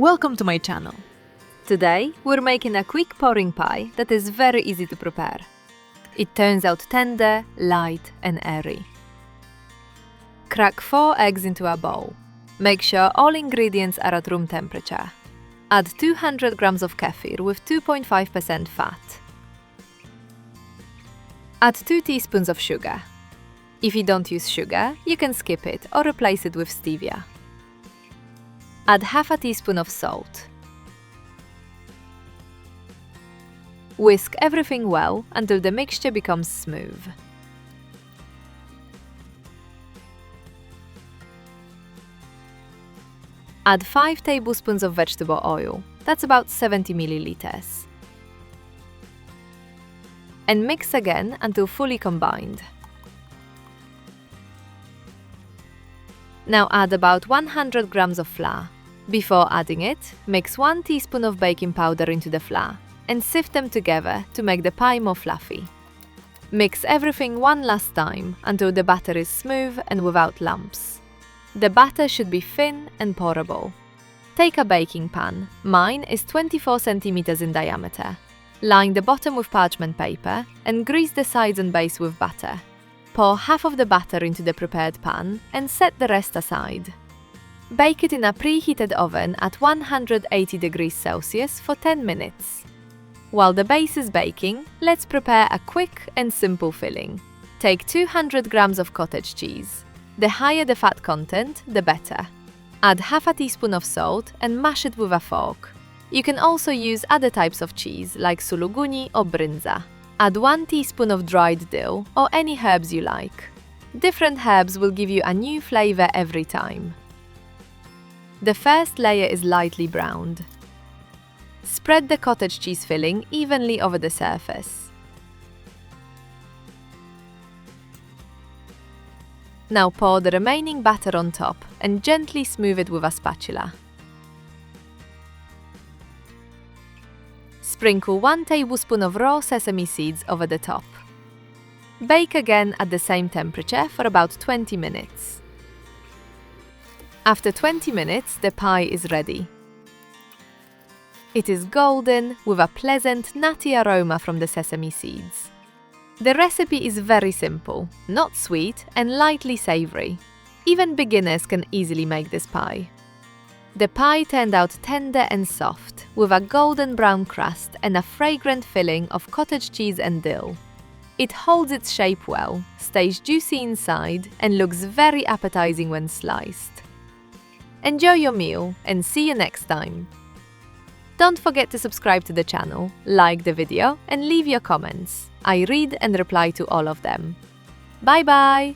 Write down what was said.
Welcome to my channel. Today, we're making a quick pouring pie that is very easy to prepare. It turns out tender, light and airy. Crack 4 eggs into a bowl. Make sure all ingredients are at room temperature. Add 200 grams of kefir with 2.5% fat. Add 2 teaspoons of sugar. If you don't use sugar, you can skip it or replace it with stevia. Add half a teaspoon of salt. Whisk everything well until the mixture becomes smooth. Add 5 tablespoons of vegetable oil, that's about 70 milliliters. And mix again until fully combined. Now add about 100 grams of flour. Before adding it, mix 1 teaspoon of baking powder into the flour and sift them together to make the pie more fluffy. Mix everything one last time until the batter is smooth and without lumps. The batter should be thin and pourable. Take a baking pan, mine is 24 centimeters in diameter. Line the bottom with parchment paper and grease the sides and base with butter. Pour half of the batter into the prepared pan and set the rest aside. Bake it in a preheated oven at 180 degrees Celsius for 10 minutes. While the base is baking, let's prepare a quick and simple filling. Take 200 grams of cottage cheese. The higher the fat content, the better. Add half a teaspoon of salt and mash it with a fork. You can also use other types of cheese like suluguni or brinza. Add 1 teaspoon of dried dill or any herbs you like. Different herbs will give you a new flavor every time. The first layer is lightly browned. Spread the cottage cheese filling evenly over the surface. Now pour the remaining batter on top and gently smooth it with a spatula. Sprinkle 1 tablespoon of raw sesame seeds over the top. Bake again at the same temperature for about 20 minutes. After 20 minutes, the pie is ready. It is golden with a pleasant nutty aroma from the sesame seeds. The recipe is very simple, not sweet and lightly savory. Even beginners can easily make this pie. The pie turned out tender and soft, with a golden brown crust and a fragrant filling of cottage cheese and dill. It holds its shape well, stays juicy inside, and looks very appetizing when sliced. Enjoy your meal and see you next time! Don't forget to subscribe to the channel, like the video, and leave your comments. I read and reply to all of them. Bye bye!